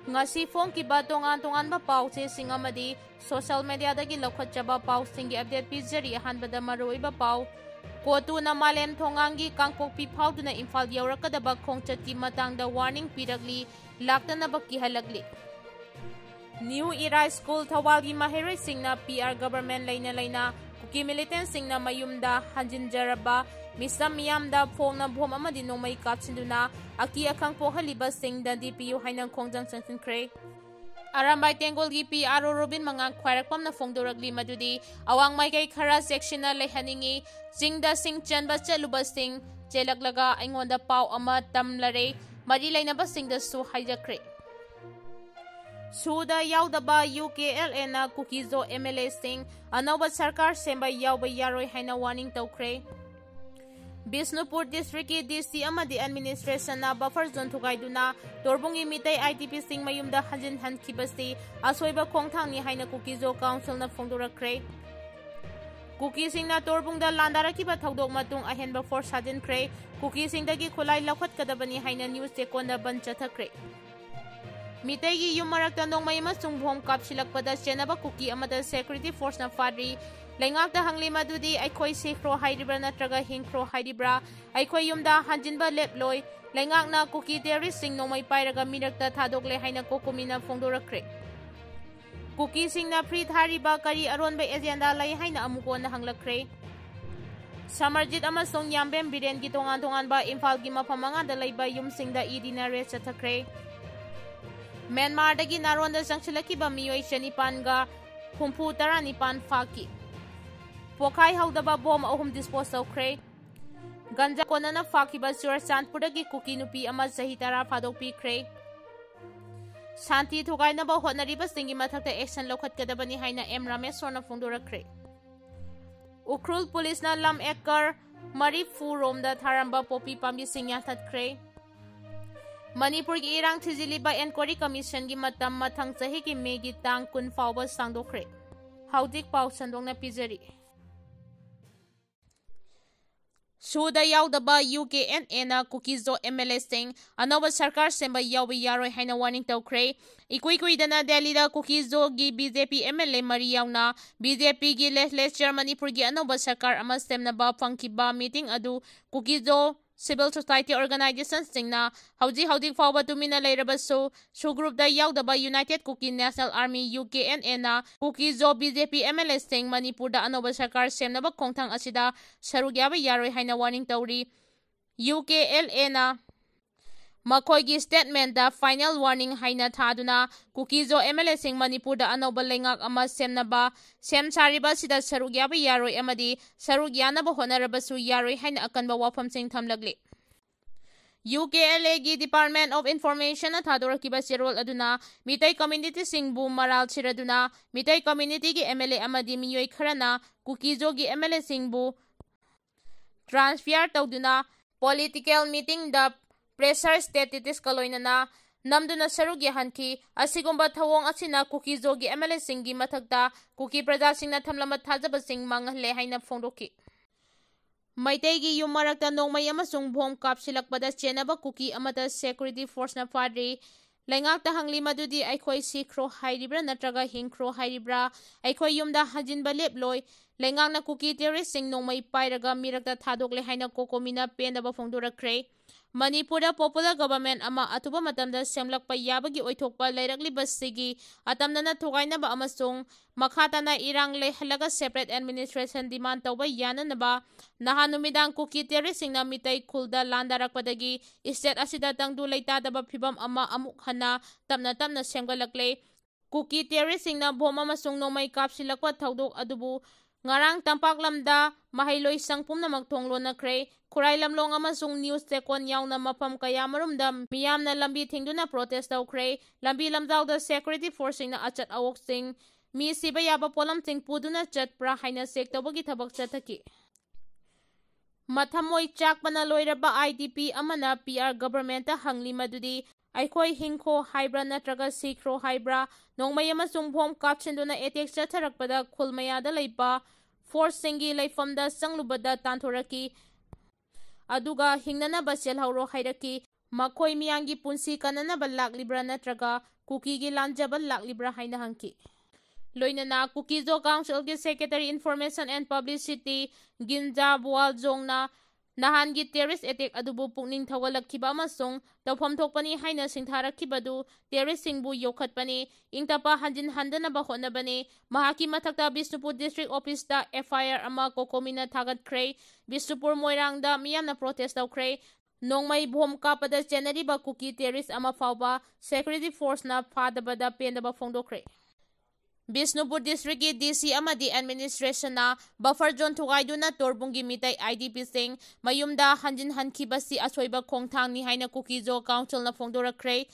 ngasi phongkiba tongan-tonganba pauche-sing amadi social media-dagi lawkhatjaba pausingi update pizari ahanbada maruiba pau Kotuna Malem Thongangi Kangpokpi Phauduna Imphal Yaurakadaba Khongchatki matangda warning piragli laktanaba kihalagli New Era School Thawalgi Maheroi Singna PR government laina Kuki militant Singna mayumda hanjinjaraba misam miyamda phongna bhom amadi nomai kapsinduna aki akhang pohaliba singda DPU hainang khongjang changsinkre Arambai Tengolgi PRO Robin Mangang Khwairakpamna Phongdoragli madudi awang maikai khara sectiona lehaningi Singda Sing Chanba Chaluba Sing Chelaglaga Aingonda Pau Ama Tamlare Mari Lainaba Singda Su Haijakre Suda Yaudaba UKLA na Kukizo MLA Sing Anoba Sarkar Semba Yauba Yaroi Haina warning Taukre Bisnupur District DC amadi administration na buffer zone thugaiduna torbungi mitai ITP sing mayumda hanjin hankibasi asoiba khongthang ni haina Kukizo council na phongdorakre Kuki sing na torbungda landarakiba thaudok matung ahenba force hajinkhre Kuki sing dagi khulai lakhat kadabani haina news sekona ban chathakre mitai gi yumarakta nongmai masung bhom kapsilakpada chenaba Kuki amada security force na fadri Lengakta hangli madudi aikoi sekro haidibra natraga hingkro haidibra aikoi yumda hanjinba leploi lengakna Kuki terrorist sing nomai pairaga mirakta thadokle haina kokomina phongdorakre Kuki sing na free thariba kari aronba agenda lai haina amukona hanglakre Samarjit amasong Yambem Biren gi tongan ba Imphal gi mafamanga da laiba yum singda idina re chathakre Myanmar dagi naronda sangchilaki ba miyoi chanipanga humpu taranipan faki Pokai Haudaba bomb ahum dispose of cray. Ganja Konana Fakiba Sur Sanpudagi Kuki Nupi Ama Sahitara Fadopi Cray. Santi Tugainaba Honariba Singi Matata Action Lokat Kadabani Haina M. Ramesona Fundura Cray. Ukrul Police na Lam Ekar Mari Fu Romda Taramba Popi Pambi Singatat Cray. Manipur gi Irang Tiziliba Enquiry Commission gi Matam Matang Sahi gi Megi Tang Kun Fauba Sangdo Cray. Haudik Pau Sandong na Pizari. Suda Yaudaba UKNA na Kukizo MLA Sing Anoba Sarkar Semba Yaubi Yaroi Haina warning Taukre Ikui Dana Delhi da Kukizo gi BJP MLA Mari Yauna BJP gi Less Germany Purgi Anoba Sarkar Ama Semna Ba Pangkiba meeting adu Kukizo Civil Society Organization Singna Hauji Fauba Tumina Lairabasu Su Group da Yaudaba United Kuki National Army UKNA na Kukizo BJP MLA Sing Manipur da Anoba Sarkar Semnaba Kongthang Asida Sarugyaba Yaroi Haina warning Tauri UKLA na Makoigi statement da final warning haina thaduna Kukizo MLA Sing Manipur da Anoba Lengak Ama Semnaba Sem Sariba Sida Sarugyaba Yaroi Amadi Sarugyanaba Honarabasu Yaroi Haina Akanba Wafam Sing Thamlagli UKLA gi Department of Information na thadurakiba sirol aduna Mitai Community Sing Bu Maral Chiraduna Mitai Community gi MLA Amadi Miyoi Kharana Kukizo gi MLA Sing Bu transfer tawduna political meeting da pressure statistics kaloina na namduna sarugya hanki asigumba thawong asina Kukizo gi MLA singi mathakta Kuki praja singna thamlama thajaba sing mangle haina phongdoki Maitai gi yumarakta nongmai amasung bhom kapsilakpada chenaba Kuki amata security force na fadri Lengakta hangli madudi aikoi sikro hairibra natraga hingkro hairibra aikoi yumda hajinba leploi Lengakna Kuki terrorist sing nongmai pairaga mirakta thadokle haina kokomina pendaba phongdorakre Manipura popular government ama atuba matamda semlakpa yabagi oithokpa lairakliba sigi atamnana thugainaba amasung makhatana irang lehalaga separate administration demand tawba yananaba nahanumidang Kuki terrorist singna mitai khulda landarakpadagi state asida tangdu leitadaba phibam ama amuk hana tamna semgalakle Kuki terrorist singna bhom amasung nomai kapsilakpa thaudok adubu Ngarang Tampaklamda Mahailoi Sangpumna Magthonglonakre Kurai Lamlong amasung news sekon yauna mapam kaya marumda miyamna lambi thingduna protest tawkre lambi lamdawda security forcing na achat awok sing mi siba yaba polam sing puduna chat pra haina sek tawbagi thabak chathaki Mathamoi chakpana loiraba IDP amana PR government ta hangli madudi Aikoi hingko haibra natraga sikro haibra nongmay amasung bhom kapsinduna etek chatharakpada khulmayada leipa force singi leifamda sanglubada tanthoraki aduga hingnana basel hauro hairaki ꯃꯈꯣꯏ ꯃꯤꯌꯥꯝꯒꯤ ꯄꯨꯟꯁꯤ ꯀꯟꯅꯅꯕ ꯂꯥꯛꯂꯤꯕ꯭ꯔꯥ ꯅꯠꯇ꯭ꯔꯒ ꯀꯨꯀꯤꯒꯤ ꯂꯥꯟꯖꯕ ꯂꯥꯛꯂꯤꯕ꯭ꯔꯥ ꯍꯥꯏꯅ ꯍꯪꯈꯤ꯫ ꯂꯣꯏꯅꯅ ꯀꯨꯀꯤꯖꯣ ꯀꯥꯎꯟꯁꯤꯜꯒꯤ secretary information ꯑꯦꯟड publicity ꯒꯤꯟꯖꯥ ꯕꯨꯋꯥꯜꯖꯣꯡꯅ ꯅꯍꯥꯟꯒꯤ ꯇꯦꯔरिꯁ attack ꯑꯗꯨꯕꯨ ꯄꯨꯛꯅꯤꯡ ꯊꯧꯒꯠꯂꯛꯈꯤꯕ ꯑꯃꯁꯨꯡ ꯇꯧꯐꯝ ꯊꯣꯛꯄꯅꯤ ꯍꯥꯏꯅ ꯁꯤꯡꯊꯥꯔꯛꯈꯤꯕꯗꯨ ꯇꯦꯔरिꯁꯁꯤꯡꯕꯨ ꯌꯣꯛꯈꯠꯄꯅꯤ, ꯏꯪꯇꯞꯄ ꯍꯟꯖꯤꯟ ꯍꯟꯗꯅꯕ ꯍꯣꯠꯅꯕꯅꯤ꯫ ꯃꯍꯥꯛꯀꯤ ꯃꯊꯛꯇ ꯕꯤꯁꯅꯨꯄꯨꯔ ꯗꯤꯁꯇ꯭ꯔꯤꯛ ꯑꯣꯐꯤꯁꯇ FIR ꯑꯃ ꯀꯣꯀꯣꯃꯤꯅ ꯊꯥꯒꯠꯈ꯭ꯔꯦ꯫ ꯕꯤꯁꯅꯨꯄꯨꯔ ꯃꯣꯏꯔꯥꯡꯗ ꯃꯤꯌꯥꯝꯅ ꯄ꯭ꯔꯣꯇꯦꯁ ꯇꯧꯈ꯭ꯔꯦ꯫ ꯅꯣꯡꯃꯩ ꯕꯣꯝ ꯀꯥꯞꯄꯗ ꯆꯦꯟꯅꯔꯤꯕ ꯀꯨꯀꯤ ꯇꯦꯔरिꯁ ꯑꯃ ꯐꯥꯎꯕ ꯁꯦꯀ꯭ꯌꯨꯔꯤꯇꯤ ꯐꯣꯔꯁꯅ ꯐꯥꯗꯕꯗ ꯄꯦꯟꯗꯕ ꯐꯣꯡꯗꯣꯛꯈ꯭ꯔꯦ꯫ ꯕꯤꯁꯅꯨꯄꯨꯔ ꯗꯤꯁꯇ꯭ꯔꯤꯛꯀꯤ DC ꯑꯃꯗꯤ ꯑꯦꯗꯃꯤꯅꯤꯁꯇ꯭ꯔꯦꯁꯟꯅ ꯕꯐꯔ ꯖꯣꯟ ꯊꯨꯒꯥꯏꯗꯨꯅ ꯇꯣꯔꯕꯨꯡꯒꯤ ꯃꯤꯇꯩ IDPꯁꯤꯡ ꯃꯌꯨꯝꯗ ꯍꯟꯖꯤꯟꯍꯟꯈꯤꯕꯁꯤ ꯑꯁꯣꯏꯕ ꯈꯣꯡꯊꯥꯡꯅꯤ ꯍꯥꯏꯅ ꯀꯨꯀꯤꯖꯣ ꯀꯥꯎꯟꯁꯤꯜꯅ ꯐꯣꯡꯗꯣꯔꯛꯈ꯭ꯔꯦ꯫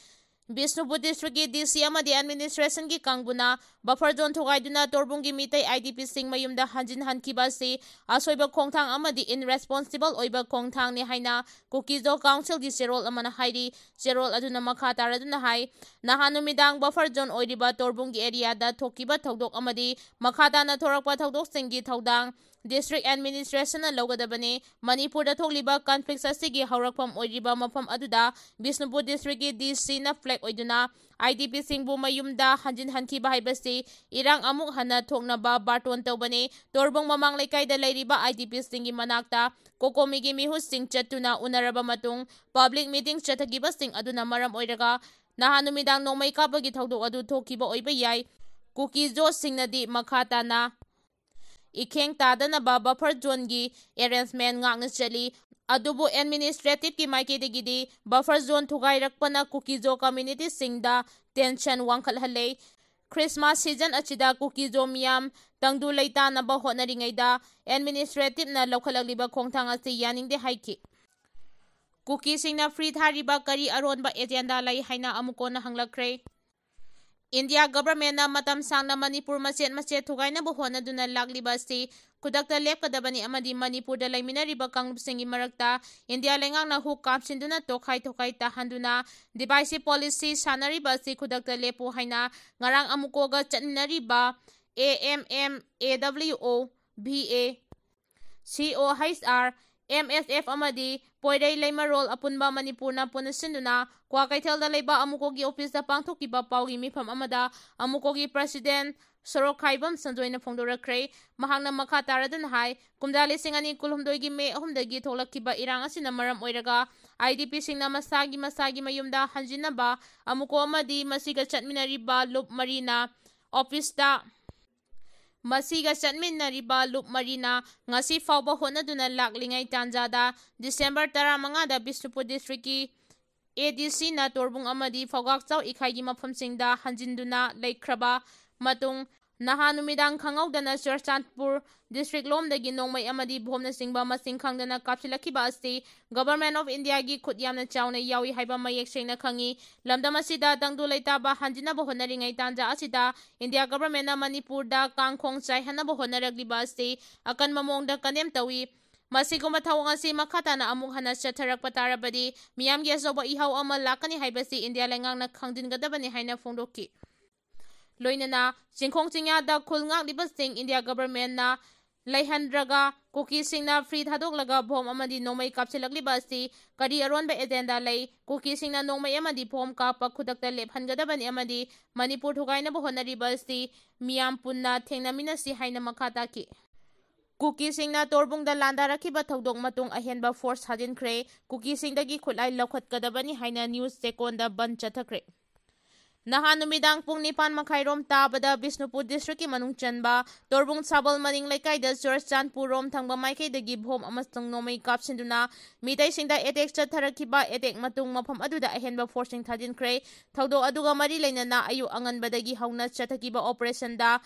ꯕꯤꯁꯅꯨꯄꯨꯔ ꯗꯤꯁꯇ꯭ꯔꯤꯛꯀꯤ DC ꯑꯃꯗꯤ ꯑꯦꯗꯃꯤꯅꯤꯁꯇ꯭ꯔꯦꯁꯟꯒꯤ ꯀꯥꯡꯕꯨꯅ ꯕꯐꯔ ꯖꯣꯟ ꯊꯨꯒꯥꯏꯗꯨꯅ ꯇꯣꯔꯕꯨꯡꯒꯤ ꯃꯤꯇꯩ IDPꯁꯤꯡ ꯃꯌꯨꯝꯗ ꯍꯟꯖꯤꯟꯍꯟꯈꯤꯕ ꯑꯁꯤ ꯑꯁꯣꯏꯕ ꯈꯣꯡꯊꯥꯡ ꯑꯃꯗꯤ ꯏꯟꯔꯦꯁꯄꯣꯟꯁꯤꯕꯜ ꯑꯣꯏꯕ ꯈꯣꯡꯊꯥꯡꯅꯤ ꯍꯥꯏꯅ ꯀꯨꯀꯤꯖꯣ ꯀꯥꯎꯟꯁꯤꯜꯒꯤ ꯆꯦꯔꯣꯜ ꯑꯃꯅ ꯍꯥꯏꯔꯤ꯫ ꯆꯦꯔꯣꯜ ꯑꯗꯨꯅ ꯃꯈꯥ ꯇꯥꯔꯗꯨꯅ ꯍꯥꯏ ꯅꯍꯥꯟ ꯅꯨꯃꯤꯗꯥꯡ ꯕꯐꯔ ꯖꯣꯟ ꯑꯣꯏꯔꯤꯕ ꯇꯣꯔꯕꯨꯡꯒꯤ ꯑꯦꯔꯤꯌꯥꯗ ꯊꯣꯛꯈꯤꯕ ꯊꯧꯗꯣꯛ ꯑꯃꯗꯤ ꯃꯈꯥ ꯇꯥꯅ ꯊꯣꯔꯛꯄ ꯊꯧꯗꯣꯛꯁꯤꯡꯒꯤ ꯊꯧꯗꯥꯡ ꯗꯤꯁꯇ꯭ꯔꯤꯛ ꯑꯦꯗꯃꯤꯅꯤꯁꯇ꯭ꯔꯦꯁꯟꯅ ꯂꯧꯒꯗꯕꯅꯤ꯫ ꯃꯅꯤꯄꯨꯔꯗ ꯊꯣꯛꯂꯤꯕ ꯀꯟꯐ꯭ꯂꯤꯛꯁ ꯑꯁꯤꯒꯤ ꯍꯧꯔꯛꯐꯝ ꯑꯣꯏꯔꯤꯕ ꯃꯐꯝ ꯑꯗꯨꯗ ꯕꯤꯁꯅꯨꯄꯨꯔ ꯗꯤꯁꯇ꯭ꯔꯤꯛꯀꯤ DCꯅ ꯐ꯭ꯂꯦꯛ ꯑꯣꯏꯗꯨꯅ IDPꯁꯤꯡꯕꯨ ꯃꯌꯨꯝꯗ ꯍꯟꯖꯤꯟꯍꯟꯈꯤꯕ ꯍꯥꯏꯕꯁꯤ ꯏꯔꯥꯡ ꯑꯃꯨꯛ ꯍꯟꯅ ꯊꯣꯛꯅꯕ ꯕꯥꯔꯇꯣꯟ ꯇꯧꯕꯅꯤ꯫ ꯇꯣꯔꯕꯨꯡ ꯃꯃꯥꯡ ꯂꯩꯀꯥꯏꯗ ꯂꯩꯔꯤꯕ IDPꯁꯤꯡꯒꯤ ꯃꯅꯥꯛꯇ ꯀꯣꯀꯣꯃꯤꯒꯤ ꯃꯤꯍꯨꯠꯁꯤꯡ ꯆꯠꯇꯨꯅ ꯎꯅꯔꯕ ꯃꯇꯨꯡ ꯄꯕ꯭ꯂꯤꯛ ꯃꯤꯇꯤꯡ ꯆꯠꯊꯈꯤꯕꯁꯤꯡ ꯑꯗꯨꯅ ꯃꯔꯝ ꯑꯣꯏꯔꯒ ꯅꯍꯥꯟ ꯅꯨꯃꯤꯗꯥꯡ ꯅꯣꯡꯃꯩ ꯀꯥꯞꯄꯒꯤ ꯊꯧꯗꯣꯛ ꯑꯗꯨ ꯊꯣꯛꯈꯤꯕ ꯑꯣꯏꯕ ꯌꯥꯏ꯫ ꯀꯨꯀꯤꯖꯣꯁꯤꯡꯅꯗꯤ ꯃꯈꯥ ꯇꯥꯅ ꯏꯈꯦꯡ ꯇꯥꯗꯅꯕ ꯕꯐꯔ ꯖꯣꯟꯒꯤ ꯑꯦꯔꯦꯟꯖꯃꯦꯟ ꯉꯥꯛꯅ ꯆꯠꯂꯤ꯫ ꯑꯗꯨꯕꯨ ꯑꯦꯗꯃꯤꯅꯤꯁꯇ꯭ꯔꯦꯇꯤꯚꯀꯤ ꯃꯥꯏꯀꯩꯗꯒꯤꯗꯤ ꯕꯐꯔ ꯖꯣꯟ ꯊꯨꯒꯥꯏꯔꯛꯄꯅ ꯀꯨꯀꯤꯖꯣ ꯀꯝꯃ꯭ꯌꯨꯅꯤꯇꯤꯁꯤꯡꯗ ꯇꯦꯟꯁꯟ ꯋꯥꯡꯈꯠꯍꯜꯂꯦ꯫ ꯈ꯭ꯔꯤꯁꯃꯥꯁ ꯁꯤꯖꯟ ꯑꯁꯤꯗ ꯀꯨꯀꯤꯖꯣ ꯃꯤꯌꯥꯝ ꯇꯪꯗꯨ ꯂꯩꯇꯥꯅꯕ ꯍꯣꯠꯅꯔꯤꯉꯩꯗ ꯑꯦꯗꯃꯤꯅꯤꯁꯇ꯭ꯔꯦꯇꯤꯚꯅ ꯂꯧꯈꯠꯂꯛꯂꯤꯕ ꯈꯣꯡꯊꯥꯡ ꯑꯁꯤ ꯌꯥꯅꯤꯡꯗꯦ ꯍꯥꯏꯈꯤ꯫ ꯀꯨꯀꯤꯁꯤꯡꯅ ꯐ꯭ꯔꯤ ꯊꯥꯔꯤꯕ ꯀꯔꯤ ꯑꯔꯣꯟꯕ ꯑꯦꯖꯦꯟꯗꯥ ꯂꯩ ꯍꯥꯏꯅ ꯑꯃꯨꯛ ꯀꯣꯟꯅ ꯍꯪꯂꯛꯈ꯭ꯔꯦ꯫ ꯏꯟꯗꯤꯌꯥ ꯒꯚꯔꯟꯃꯦꯟꯠꯅ ꯃꯇꯝ ꯁꯥꯡꯅ ꯃꯅꯤꯄꯨꯔ ꯃꯆꯦꯠ ꯃꯆꯦꯠ ꯊꯨꯒꯥꯏꯅꯕ ꯍꯣꯠꯅꯗꯨꯅ ꯂꯥꯛꯂꯤꯕ ꯑꯁꯤ ꯈꯨꯗꯛꯇ ꯂꯦꯞꯀꯗꯕꯅꯤ ꯑꯃꯗꯤ ꯃꯅꯤꯄꯨꯔꯗ ꯂꯩꯃꯤꯟꯅꯔꯤꯕ ꯀꯥꯡꯂꯨꯞꯁꯤꯡꯒꯤ ꯃꯔꯛꯇ ꯏꯟꯗꯤꯌꯥ ꯂꯩꯉꯥꯛꯅ ꯍꯨꯛ ꯀꯥꯞꯁꯤꯟꯗꯨꯅ ꯇꯣꯈꯥꯏ ꯇꯥꯍꯟꯗꯨꯅ ꯗꯤꯚꯥꯏꯁꯤꯚ ꯄꯣꯂꯤꯁꯤ ꯁꯥꯟꯅꯔꯤꯕ ꯑꯁꯤ ꯈꯨꯗꯛꯇ ꯂꯦꯞꯄꯨ ꯍꯥꯏꯅ ꯉꯔꯥꯡ ꯑꯃꯨꯛꯀꯣꯒ ꯆꯠꯃꯤꯟꯅꯔꯤꯕ AMM, AWO, VA, COHR, MSF ꯑꯃꯗꯤ ꯄꯣꯏꯔꯩ ꯂꯩꯃꯔꯣꯜ ꯑꯄꯨꯟꯕ ꯃꯅꯤꯄꯨꯔꯅ ꯄꯨꯟꯁꯤꯟꯗꯨꯅ ꯀ꯭ꯋꯥꯀꯩꯊꯦꯜꯗ ꯂꯩꯕ ꯑꯃꯨꯀꯣꯒꯤ ꯑꯣꯐꯤꯁꯇ ꯄꯥꯡꯊꯣꯛꯈꯤꯕ ꯄꯥꯎꯒꯤ ꯃꯤꯐꯝ ꯑꯃꯗ ꯑꯃꯨꯀꯣꯒꯤ ꯄ꯭ꯔꯁꯤꯗꯦꯟꯠ ꯁꯣꯔꯣꯛꯈꯥꯏꯕꯝ ꯁꯟꯖꯣꯏꯅ ꯐꯣꯡꯗꯣꯔꯛꯈ꯭ꯔꯦ꯫ ꯃꯍꯥꯛꯅ ꯃꯈꯥ ꯇꯥꯔꯗꯨꯅ ꯍꯥꯏ ꯀꯨꯝꯖꯥ 2019ꯒꯤ ꯃꯦ 3ꯗꯒꯤ ꯊꯣꯛꯂꯛꯈꯤꯕ ꯏꯔꯥꯡ ꯑꯁꯤꯅ ꯃꯔꯝ ꯑꯣꯏꯔꯒ IDPꯁꯤꯡꯅ ꯃꯁꯥꯒꯤ ꯃꯌꯨꯝꯗ ꯍꯟꯖꯤꯟꯅꯕ ꯑꯃꯨꯀꯣ ꯑꯃꯗꯤ ꯃꯁꯤꯒ ꯆꯠꯃꯤꯟꯅꯔꯤꯕ ꯂꯨꯞ ꯃꯔꯤꯅ ꯉꯁꯤ ꯐꯥꯎꯕ ꯍꯣꯠꯅꯗꯨꯅ ꯂꯥꯛꯂꯤꯉꯩ ꯇꯥꯟꯖꯥꯗ ꯗꯤꯁꯦꯝꯕꯔ 15ꯗ ꯕꯤꯁꯅꯨꯄꯨꯔ ꯗꯤꯁꯇ꯭ꯔꯤꯛꯀꯤ ADCꯅ ꯇꯣꯔꯕꯨꯡ ꯑꯃꯗꯤ ꯐꯧꯒꯥꯛꯆꯥꯎ ꯏꯈꯥꯏꯒꯤ ꯃꯐꯝꯁꯤꯡꯗ ꯍꯟꯖꯤꯟꯗꯨꯅ ꯂꯩꯈ꯭ꯔꯕ ꯃꯇꯨꯡ ꯅꯍꯥꯟ ꯅꯨꯃꯤꯗꯥꯡ ꯈꯪꯍꯧꯗꯅ ꯆꯨꯔꯆꯥꯟꯄꯨꯔ ꯗꯤꯁꯇ꯭ꯔꯤꯛꯂꯣꯝꯗꯒꯤ ꯅꯣꯡꯃꯩ ꯑꯃꯗꯤ ꯕꯣꯝꯅꯆꯤꯡꯕ ꯃꯁꯤꯡ ꯈꯪꯗꯅ ꯀꯥꯞꯁꯤꯜꯂꯛꯈꯤꯕ ꯑꯁꯤ ꯒꯚꯔꯟꯃꯦꯟꯠ ꯑꯣꯐ ꯏꯟꯗꯤꯌꯥꯒꯤ ꯈꯨꯠ ꯌꯥꯝꯅ ꯆꯥꯎꯅ ꯌꯥꯎꯏ ꯍꯥꯏꯕ ꯃꯌꯦꯛ ꯁꯦꯡꯅ ꯈꯪꯏ꯫ ꯂꯝꯗꯝ ꯑꯁꯤꯗ ꯇꯪꯗꯨ ꯂꯩꯇꯥꯕ ꯍꯟꯖꯤꯟꯅꯕ ꯍꯣꯠꯅꯔꯤꯉꯩ ꯇꯥꯟꯖꯥ ꯑꯁꯤꯗ ꯏꯟꯗꯤꯌꯥ ꯒꯚꯔꯟꯃꯦꯟꯠꯅ ꯃꯅꯤꯄꯨꯔꯗ ꯀꯥꯡꯈꯣꯡ ꯆꯥꯏꯍꯟꯅꯕ ꯍꯣꯠꯅꯔꯛꯂꯤꯕ ꯑꯁꯤ ꯑꯀꯟꯕ ꯃꯑꯣꯡꯗ ꯀꯟꯗꯦꯝ ꯇꯧꯏ꯫ ꯃꯁꯤꯒꯨꯝꯕ ꯊꯧꯑꯣꯡ ꯑꯁꯤ ꯃꯈꯥ ꯇꯥꯅ ꯑꯃꯨꯛ ꯍꯟꯅ ꯆꯠꯊꯔꯛꯄ ꯇꯥꯔꯕꯗꯤ ꯃꯤꯌꯥꯝꯒꯤ ꯑꯆꯧꯕ ꯏꯍꯧ ꯑꯃ ꯂꯥꯛꯀꯅꯤ ꯍꯥꯏꯕꯁꯤ ꯏꯟꯗꯤꯌꯥ ꯂꯩꯉꯥꯛꯅ ꯈꯪꯖꯤꯟꯒꯗꯕꯅꯤ ꯍꯥꯏꯅ ꯐꯣꯡꯗꯣꯛꯈꯤ꯫ ꯂꯣꯏꯅꯅ ꯆꯤꯡꯈꯣꯡ ꯆꯤꯡꯌꯥꯗ ꯈꯨꯜ ꯉꯥꯛꯂꯤꯕꯁꯤꯡ ꯏꯟꯗꯤꯌꯥ ꯒꯚꯔꯟꯃꯦꯟꯠꯅ ꯂꯩꯍꯟꯗ꯭ꯔꯒ ꯀꯨꯀꯤꯁꯤꯡꯅ ꯐ꯭ꯔꯤ ꯊꯥꯗꯣꯛꯂꯒ ꯕꯣꯝ ꯑꯃꯗꯤ ꯅꯣꯡꯃꯩ ꯀꯥꯞꯁꯤꯜꯂꯛꯂꯤꯕ ꯑꯁꯤ ꯀꯔꯤ ꯑꯔꯣꯟꯕ ꯑꯦꯖꯦꯟꯗꯥ ꯂꯩ? ꯀꯨꯀꯤꯁꯤꯡꯅ ꯅꯣꯡꯃꯩ ꯑꯃꯗꯤ ꯕꯣꯝ ꯀꯥꯞꯄ ꯈꯨꯗꯛꯇ ꯂꯦꯞꯍꯟꯒꯗꯕꯅꯤ ꯑꯃꯗꯤ ꯃꯅꯤꯄꯨꯔ ꯊꯨꯒꯥꯏꯅꯕ ꯍꯣꯠꯅꯔꯤꯕ ꯑꯁꯤ ꯃꯤꯌꯥꯝ ꯄꯨꯟꯅ ꯊꯦꯡꯅꯃꯤꯟꯅꯁꯤ ꯍꯥꯏꯅ ꯃꯈꯥ ꯇꯥꯈꯤ꯫ ꯀꯨꯀꯤꯁꯤꯡꯅ ꯇꯣꯔꯕꯨꯡꯗ ꯂꯥꯟꯗꯥꯔꯛꯈꯤꯕ ꯊꯧꯗꯣꯛ ꯃꯇꯨꯡ ꯑꯍꯦꯟꯕ ꯐꯣꯔꯁ ꯊꯥꯖꯤꯟꯈ꯭ꯔꯦ꯫ ꯀꯨꯀꯤꯁꯤꯡꯗꯒꯤ ꯈꯨꯠꯂꯥꯏ ꯂꯧꯈꯠꯀꯗꯕꯅꯤ ꯍꯥꯏꯅ ꯅ꯭ꯌꯨꯁ ꯆꯦꯀꯣꯟꯗ ꯕꯟꯗ ꯆꯠꯊꯈ꯭ꯔꯦ꯫ ꯅꯍꯥꯟ ꯅꯨꯃꯤꯗꯥꯡ ꯄꯨꯡ 9:30 ꯇꯥꯕꯗ ꯕꯤꯁꯅꯨꯄꯨꯔ ꯗꯤꯁꯇ꯭ꯔꯤꯛꯀꯤ ꯃꯅꯨꯡ ꯆꯟꯕ ꯇꯣꯔꯕꯨꯡ ꯁꯥꯕꯜ ꯃꯅꯤꯡ ꯂꯩꯀꯥꯏꯗ ꯆꯨꯔꯆꯥꯟꯄꯨꯔꯔꯣꯝ ꯊꯪꯕ ꯃꯥꯏꯀꯩꯗꯒꯤ ꯕꯣꯝ ꯑꯃꯁꯨꯡ ꯅꯣꯡꯃꯩ ꯀꯥꯞꯁꯤꯟꯗꯨꯅ ꯃꯤꯇꯩꯁꯤꯡꯗ ꯑꯦꯇꯦꯛ ꯆꯠꯊꯔꯛꯈꯤꯕ ꯑꯦꯇꯦꯛ ꯃꯇꯨꯡ ꯃꯐꯝ ꯑꯗꯨꯗ ꯑꯍꯦꯟꯕ ꯐꯣꯔꯁꯁꯤꯡ ꯊꯥꯖꯤꯟꯈ꯭ꯔꯦ꯫ ꯊꯧꯗꯣꯛ ꯑꯗꯨꯒ ꯃꯔꯤ ꯂꯩꯅꯅ ꯑꯌꯨꯛ ꯑꯉꯟꯕꯗꯒꯤ ꯍꯧꯅ ꯆꯠꯊꯈꯤꯕ ꯑꯣꯄꯔꯦꯁꯟꯗ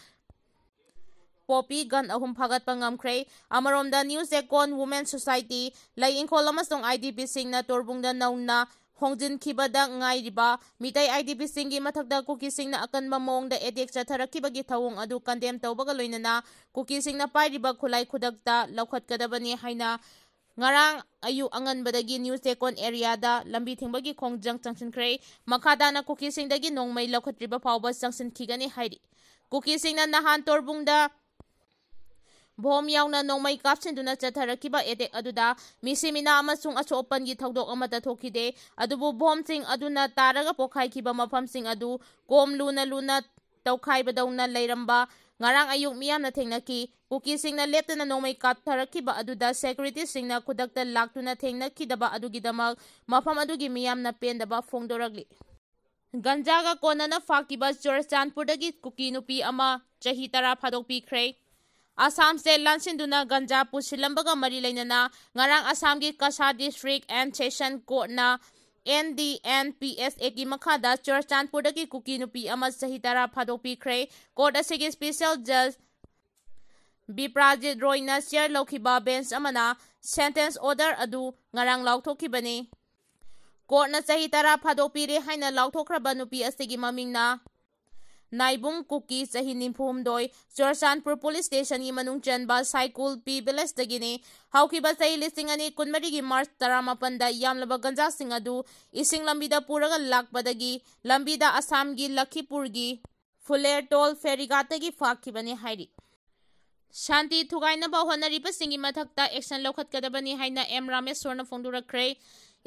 ꯄꯣꯄꯤ ꯒꯟ 3 ꯐꯥꯒꯠꯄ ꯉꯝꯈ꯭ꯔꯦ꯫ ꯑꯃꯔꯣꯝꯗ ꯅ꯭ꯌꯨ ꯆꯦꯀꯣꯟ ꯋꯨꯃꯦꯟ ꯁꯣꯁꯥꯏꯇꯤ, ꯂꯩ ꯏꯪꯈꯣꯜ ꯑꯃꯁꯨꯡ IDPꯁꯤꯡꯅ ꯇꯣꯔꯕꯨꯡꯗ ꯅꯧꯅ ꯍꯣꯡꯖꯤꯟꯈꯤꯕꯗ ꯉꯥꯏꯔꯤꯕ ꯃꯤꯇꯩ IDPꯁꯤꯡꯒꯤ ꯃꯊꯛꯇ ꯀꯨꯀꯤꯁꯤꯡꯅ ꯑꯀꯟꯕ ꯃꯑꯣꯡꯗ ꯑꯦꯇꯦꯛ ꯆꯠꯊꯔꯛꯈꯤꯕꯒꯤ ꯊꯧꯑꯣꯡ ꯑꯗꯨ ꯀꯟꯗꯦꯝ ꯇꯧꯕꯒ ꯂꯣꯏꯅꯅ ꯀꯨꯀꯤꯁꯤꯡꯅ ꯄꯥꯏꯔꯤꯕ ꯈꯨꯠꯂꯥꯏ ꯈꯨꯗꯛꯇ ꯂꯧꯈꯠꯀꯗꯕꯅꯤ ꯍꯥꯏꯅ ꯉꯔꯥꯡ ꯑꯌꯨꯛ ꯑꯉꯟꯕꯗꯒꯤ ꯅ꯭ꯌꯨ ꯆꯦꯀꯣꯟ ꯑꯦꯔꯤꯌꯥꯗ ꯂꯝꯕꯤ ꯊꯤꯡꯕꯒꯤ ꯈꯣꯡꯖꯪ ꯆꯪꯁꯤꯟꯈ꯭ꯔꯦ꯫ ꯃꯈꯥ ꯇꯥꯅ ꯀꯨꯀꯤꯁꯤꯡꯗꯒꯤ ꯅꯣꯡꯃꯩ ꯂꯧꯈꯠꯇ꯭ꯔꯤꯕ ꯐꯥꯎꯕ ꯆꯪꯁꯤꯟꯈꯤꯒꯅꯤ ꯍꯥꯏꯔꯤ꯫ ꯀꯨꯀꯤꯁꯤꯡꯅ ꯅꯍꯥꯟ ꯇꯣꯔꯕꯨꯡꯗ Bom yauna nongmai kapsinduna chatharakiba edek aduda misimina amasung achopangi thaudok amata thokide adubu bomsing aduna taraga pokhaikiba mafamsing adu kom luna tawkhaibadawna leiramba ngarang ayuk miyamna thengnaki kukisingna leptana nongmai kaptharakiba aduda security singna khudakta laktuna thengnakidaba adugidamak mafam adugi miyamna pendaba phongdoragli ganjaga konana fakiba Churachandpurdagi kuki nupi ama chahi 10 phadokpikhre Assam State Lansinduna Ganja Pusilambaga Mari Lainana Ngarang Assamgi Kasha District and Session Court na NDNPSA ki makhada Churachandpurdagi kuki nupi ama chahi 10 phadokpikhre court asigi special judge Biprajit Roy na share lokhiba bench amana sentence order adu ngarang laukthokibani court na chahi 10 phadokpire haina laukthraba nupi asigi mamingna Naibung Kuki chahi 92 Churachandpur Police Station gi manung chanba cycle P Village dagini haukiba chahi listing ani kunmari gi March 18 da yamlaba ganja sing adu ising lambida puraga lakpadagi lambida Assam gi Lakhipur gi Fuler Toll Ferryghat gi fakibani hairi Shanti thugainaba honariba singi mathakta action lokhatkadabani haina M Rameshwarna phongdurakre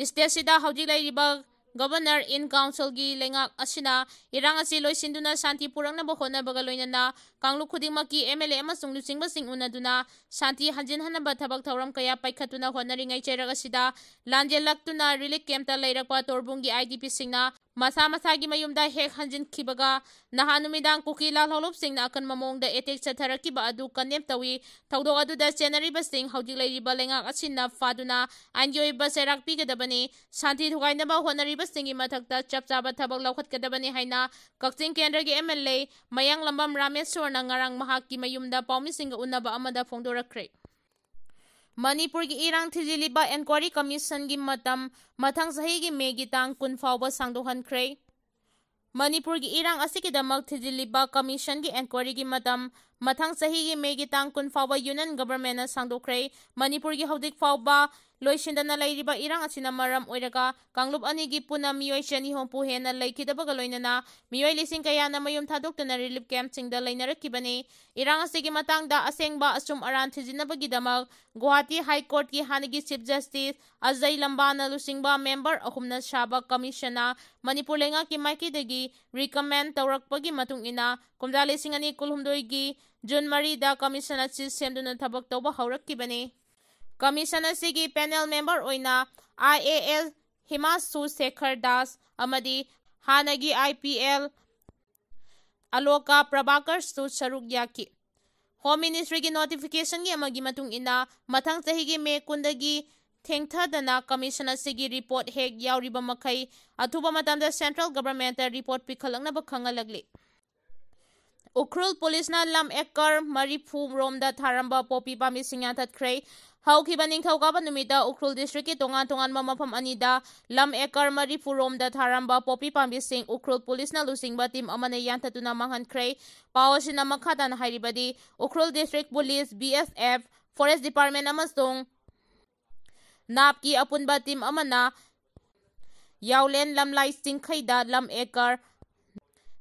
state sida hauji lairiba Governor in Council gi lengak asina irang asi loisinduna shanti purangna bahona bagaloinana kanglu khudimaki MLA amasung lusingba sing unaduna shanti hanjin hanaba thabak thauram kaya paikhatuna honaringai cheraga sida lanjelaktuna relief camp ta leirakpa torbungi IDP singna masa masagi mayumda hek hanjin khibaga nahanumidang kuki lalholop singna akan mamongda attack chatharakiba adu kanem tawi thaudok aduda chenariba sing hauji leiriba lengak asina faduna anjoi baserak pigadabani shanti thugainaba honariba singi mathakta chapchaba thabak laukhatkadabani haina Kakching Kendra gi MLA Mayang Lambam Rameshwarna ngarang mahakki mayumda paumisinga unaba amada phongdorakre Manipur gi irang thijiliba inquiry commission gi mathang sahi gi megi tang kun fawba sangdohankre Manipur gi irang asikidamak thijiliba commission gi inquiry gi mathang sahi gi megi tang kun fawba union government na sangdokre Manipur gi haudik fawba loisindana lairiba irang asina maram oiraga kanglup ani gi puna miyoi chani hompu hena laikhidabaga loinana miyoi lising kaya na mayum thadoktuna relief camp singda lainarakibani irang asigi matangda asengba asum aran thijinabagi damak Guwahati High Court ki hanigi Chief Justice Ajay Lambana lusingba member ahumna shaba commissiona Manipur lenga ki maikidagi recommend tawrakpagi matung ina kumda lising ani kulhumdoi gi June 3 da commissiona chief semduna thabak tawba haurakibani Commission asigi panel member oina IAS Himanshu Shekhar Das amadi hanagi IPL Aloka Prabhakar su saruk yaki Home Ministry gi notification gi amagi matung ina mathang chahi gi May 10 dagi thengthadana commission asigi report hek yauriba makhai athuba matamda central government report pikhalangna ba khangalagli Ukhrul police na lam ekar marifu romda tharamba popi pami singya thatkhrei Haukiba ningthaukaaba numida Ukhrul district ki tongan mafam anida lam ekar marifu romda tharamba popi pambi sing Ukhrul police na lusingba team amana yanthatuna manghankrei pawasina makhadan hairibadi Ukhrul district police BSF forest department amasung napki apunba team amana yaulen lamlai singkhaida lam ekar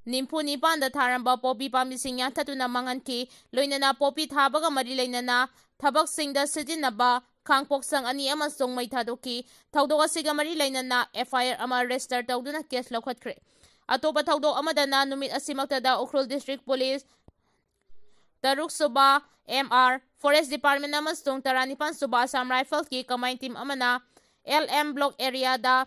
Nimpu nipan da tharamba popi pambi sing yanthatuna manghanki loinana popi thabaga mari leinana Thabak singda sijinaba khangpok sang ani amasung mai thadoki thaudok asiga mari lainana FIR ama register tawduna case lokhatkre atopa thaudok amadana numit asimakta da Ukhrul district police Taruk Suba MR forest department amasung Taranipan Suba Assam Rifles ki combined team amana LM block area da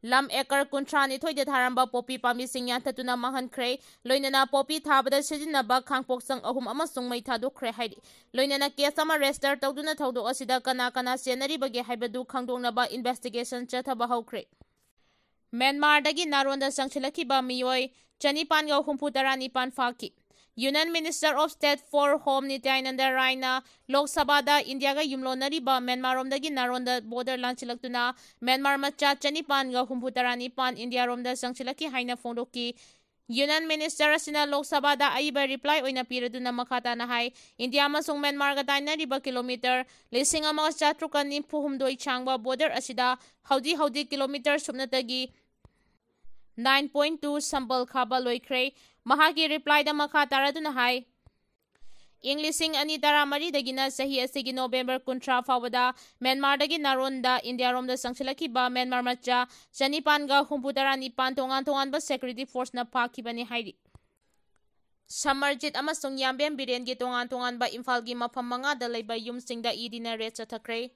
lam ekar kuntrani thoide tharamba popi pami singyan tatuna manghankrei loinana popi thabada sijinaba khangpok sang ahum amasung mai thadokre haidi loinana case ama register tawduna thawdok asida kana senari bage haibadu khangdongnaba investigation chathaba hawkre Myanmar dagi naronda sangchilakhiba miyoi chanipan ga humpu tarani pan faki Union Minister of State for Home Nityananda Rai na Lok Sabha da India ga yumlonariba Myanmar rom dagi naronda border lanchilaktuna Myanmar macha chanipan ga humputarani pan India rom da sangchilaki haina phongdoki Union Minister asina Lok Sabha da aiba reply oina piraduna makhata na hai India amasung Myanmar ga tainariba kilometer 13,792 changba border asida haudi kilometer subnatagi 9.2 sambal khaba loikre mahagi reply da makha taraduna hai ꯏꯪ 2014ꯗꯒꯤꯅ ꯆꯍꯤ ꯑꯁꯤꯒꯤ ꯅꯣꯚꯦꯝꯕꯔ 30 ꯐꯥꯎꯕꯗ ꯃ꯭ꯌꯥꯟꯃꯥꯔꯗꯒꯤ ꯅꯥꯔꯣꯟꯗ ꯏꯟꯗꯤꯌꯥꯔꯣꯝꯗ ꯆꯪꯁꯤꯜꯂꯛꯈꯤꯕ Myanmar ꯃꯆꯥ 969 ꯇꯣꯉꯥꯟ-ꯇꯣꯉꯥꯟꯕ security ꯐꯣꯔꯁꯅ ꯐꯥꯈꯤꯕꯅꯤ ꯍꯥꯏꯔꯤ꯫ ꯁꯃꯔꯖꯤꯠ ꯑꯃꯁꯨꯡ ꯌꯥꯝꯕꯦꯝ ꯕꯤꯔꯦꯟꯒꯤ ꯇꯣꯉꯥꯟ-ꯇꯣꯉꯥꯟꯕ ꯏꯝꯐꯥꯜꯒꯤ ꯃꯐꯝ 5ꯗ ꯂꯩꯕ ꯌꯨꯝꯁꯤꯡꯗ ꯏꯗꯤꯅ ꯔꯦꯗ ꯆꯠꯊꯈ꯭ꯔꯦ꯫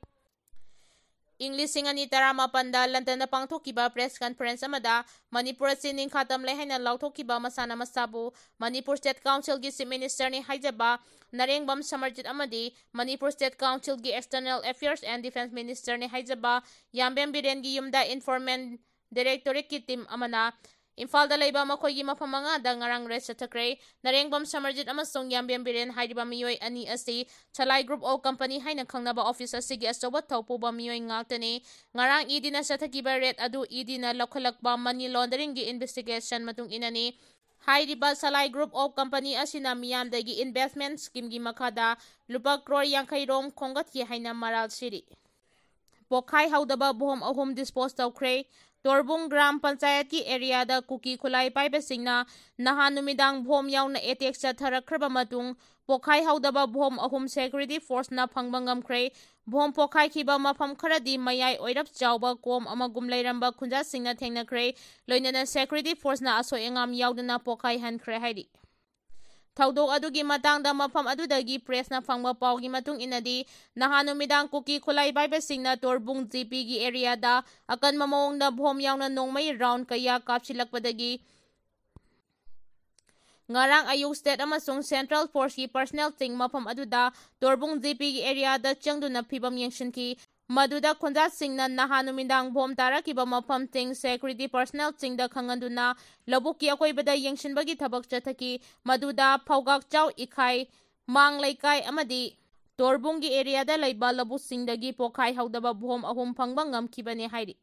ꯏꯪ 2018ꯗ ꯂꯟꯗꯟꯗ ꯄꯥꯡꯊꯣꯛꯈꯤꯕ ꯄ꯭ꯔꯦꯁ ꯀꯟꯐꯔꯦꯟꯁ ꯑꯃꯗ ꯃꯅꯤꯄꯨꯔ ꯑꯁꯤ ꯅꯤꯡꯈꯥꯇꯝꯂꯦ ꯍꯥꯏꯅ ꯂꯥꯎꯊꯣꯛꯈꯤꯕ ꯃꯁꯥꯅ ꯃꯁꯥꯕꯨ ꯃꯅꯤꯄꯨꯔ ꯁ꯭ꯇꯦꯠ ꯀꯥꯎꯟꯁꯤꯜꯒꯤ ꯆꯤꯐ ꯃꯤꯅꯤꯁꯇꯔꯅꯤ ꯍꯥꯏꯖꯕ ꯅꯔꯦꯡꯕꯝ ꯁꯃꯔꯖꯤꯠ ꯑꯃꯗꯤ ꯃꯅꯤꯄꯨꯔ ꯁ꯭ꯇꯦꯠ ꯀꯥꯎꯟꯁꯤꯜꯒꯤ ꯑꯦꯛꯁꯇꯔꯅꯦꯜ ꯑꯦꯐꯤꯌꯔꯁ ꯑꯦꯟড ꯗꯤꯐꯦꯟꯁ ꯃꯤꯅꯤꯁꯇꯔꯅꯤ ꯍꯥꯏꯖꯕ ꯌꯥꯝꯕꯦꯝ ꯕꯤꯔꯦꯟꯒꯤ ꯌꯨꯝꯗ ꯏꯟꯐꯣꯔꯃꯦꯟ ꯗꯥꯏꯔꯦꯛꯇꯣꯔꯦꯠꯀꯤ ꯇꯤꯝ ꯑꯃꯅ ꯏꯝꯐꯥꯜꯗ ꯂꯩꯕ ꯃꯈꯣꯏꯒꯤ ꯃꯐꯝ 5ꯗ ꯉꯔꯥꯡ ꯔꯦꯗ ꯆꯠꯊꯈ꯭ꯔꯦ꯫ ꯅꯔꯦꯡꯕꯝ ꯁꯃꯔꯖꯤꯠ ꯑꯃꯁꯨꯡ ꯌꯥꯝꯕꯦꯝ ꯕꯤꯔꯦꯟ ꯍꯥꯏꯔꯤꯕ ꯃꯤꯑꯣꯏ ꯑꯅꯤ ꯑꯁꯤ ꯁꯂꯥꯏ ꯒ꯭ꯔꯨꯞ ꯑꯣꯐ ꯀꯝꯄꯅꯤ ꯍꯥꯏꯅ ꯈꯪꯅꯕ ꯑꯣꯐꯤꯁ ꯑꯁꯤꯒꯤ ꯑꯆꯧꯕ ꯊꯧꯄꯨꯕ ꯃꯤꯑꯣꯏ ꯉꯥꯛꯇꯅꯤ꯫ ꯉꯔꯥꯡ ꯏꯗꯤꯅ ꯆꯠꯊꯈꯤꯕ ꯔꯦꯗ ꯑꯗꯨ ꯏꯗꯤꯅ ꯂꯧꯈꯠꯂꯛꯄ ꯃꯅꯤ ꯂꯣꯟꯗꯔꯤꯡꯒꯤ ꯏꯟꯚꯦꯁꯇꯤꯒꯦꯁꯟ ꯃꯇꯨꯡ ꯏꯟꯅꯅꯤ꯫ ꯍꯥꯏꯔꯤꯕ ꯁꯂꯥꯏ ꯒ꯭ꯔꯨꯞ ꯑꯣꯐ ꯀꯝꯄꯅꯤ ꯑꯁꯤꯅ ꯃꯤꯌꯥꯝꯗꯒꯤ ꯏꯟꯚꯦꯁꯠꯃꯦꯟꯠ ꯁ꯭ꯀꯤꯝꯒꯤ ꯃꯈꯥꯗ ꯂꯨꯄꯥ ꯀ꯭ꯔꯣꯔ 50 ꯔꯣꯝ ꯈꯣꯝꯒꯠꯈꯤ ꯍꯥꯏꯅ ꯃꯔꯥꯜ ꯁꯤꯔꯤ꯫ ꯄꯣꯠꯈꯥꯏꯍꯧꯗꯕ ꯕꯣꯝ 3 ꯗꯤꯁꯄꯣꯖ ꯇꯧꯈ꯭ꯔꯦ꯫ ꯇꯣꯔꯕꯨꯡ ꯒ꯭ꯔꯥꯝ ꯄꯟꯆꯥꯌꯠꯀꯤ ꯑꯦꯔꯤꯌꯥꯗ ꯀꯨꯀꯤ ꯈꯨꯠꯂꯥꯏ ꯄꯥꯏꯕꯁꯤꯡꯅ ꯅꯍꯥꯟ ꯅꯨꯃꯤꯗꯥꯡ ꯕꯣꯝ ꯌꯥꯎꯅ ꯑꯦꯇꯦꯛ ꯆꯠꯊꯔꯛꯈ꯭ꯔꯕ ꯃꯇꯨꯡ ꯄꯣꯠꯈꯥꯏꯍꯧꯗꯕ ꯕꯣꯝ 3 ꯁꯦꯀ꯭ꯌꯨꯔꯤꯇꯤ ꯐꯣꯔꯁꯅ ꯐꯪꯕ ꯉꯝꯈ꯭ꯔꯦ꯫ ꯕꯣꯝ ꯄꯣꯠꯈꯥꯏꯈꯤꯕ ꯃꯐꯝ ꯈꯔꯗꯤ ꯃꯌꯥꯏ ꯑꯣꯏꯔꯞ ꯆꯥꯎꯕ ꯀꯣꯝ ꯑꯃꯒꯨꯝ ꯂꯩꯔꯝꯕ ꯈꯨꯟꯖꯥꯁꯤꯡꯅ ꯊꯦꯡꯅꯈ꯭ꯔꯦ꯫ ꯂꯣꯏꯅꯅ ꯁꯦꯀ꯭ꯌꯨꯔꯤꯇꯤ ꯐꯣꯔꯁꯅ ꯑꯁꯣꯏ ꯑꯉꯥꯝ ꯌꯥꯎꯗꯅ ꯄꯣꯠꯈꯥꯏꯍꯟꯈ꯭ꯔꯦ ꯍꯥꯏꯔꯤ꯫ ꯊꯧꯗꯣꯛ ꯑꯗꯨꯒꯤ ꯃꯇꯥꯡꯗ ꯃꯐꯝ ꯑꯗꯨꯗꯒꯤ ꯄ꯭ꯔꯦꯁꯅ ꯐꯪꯕ ꯄꯥꯎꯒꯤ ꯃꯇꯨꯡ ꯏꯟꯅꯗꯤ ꯅꯍꯥꯟ ꯅꯨꯃꯤꯗꯥꯡ ꯀꯨꯀꯤ ꯈꯨꯠꯂꯥꯏ ꯄꯥꯏꯕꯁꯤꯡꯅ ꯇꯣꯔꯕꯨꯡ ꯖꯤꯄꯤꯒꯤ ꯑꯦꯔꯤꯌꯥꯗ ꯑꯀꯟꯕ ꯃꯑꯣꯡꯗ ꯕꯣꯝ ꯌꯥꯎꯅ ꯅꯣꯡꯃꯩ ꯔꯥꯎꯟꯗ ꯀꯌꯥ ꯀꯥꯞꯁꯤꯜꯂꯛꯄꯗꯒꯤ ꯉꯔꯥꯡ ꯑꯌꯨꯛ ꯁ꯭ꯇꯦꯠ ꯑꯃꯁꯨꯡ ꯁꯦꯟꯇ꯭ꯔꯦꯜ ꯐꯣꯔꯁꯀꯤ ꯄꯔꯁꯅꯦꯜꯁꯤꯡ ꯃꯐꯝ ꯑꯗꯨꯗ ꯇꯣꯔꯕꯨꯡ ꯖꯤꯄꯤꯒꯤ ꯑꯦꯔꯤꯌꯥꯗ ꯆꯪꯗꯨꯅ ꯐꯤꯚꯝ ꯌꯦꯡꯁꯤꯟꯈꯤ꯫ ꯃꯗꯨꯗ ꯈꯨꯟꯖꯥꯁꯤꯡꯅ ꯅꯍꯥꯟ ꯅꯨꯃꯤꯗꯥꯡ ꯕꯣꯝ ꯇꯥꯔꯛꯈꯤꯕ ꯃꯐꯝꯁꯤꯡ ꯁꯦꯀ꯭ꯌꯨꯔꯤꯇꯤ ꯄꯔꯁꯅꯦꯜꯁꯤꯡꯗ ꯈꯪꯍꯟꯗꯨꯅ ꯂꯧꯕꯨꯛꯀꯤ ꯑꯀꯣꯏꯕꯗ ꯌꯦꯡꯁꯤꯟꯕꯒꯤ ꯊꯕꯛ ꯆꯠꯊꯈꯤ꯫ ꯃꯗꯨꯗ ꯐꯧꯒꯥꯛꯆꯥꯎ ꯏꯈꯥꯏ ꯃꯥꯡ ꯂꯩꯀꯥꯏ ꯑꯃꯗꯤ ꯇꯣꯔꯕꯨꯡꯒꯤ ꯑꯦꯔꯤꯌꯥꯗ ꯂꯩꯕ ꯂꯧꯕꯨꯛꯁꯤꯡꯗꯒꯤ ꯄꯣꯠꯈꯥꯏꯍꯧꯗꯕ ꯕꯣꯝ 3 ꯐꯪꯕ ꯉꯝꯈꯤꯕꯅꯤ ꯍꯥꯏꯔꯤ꯫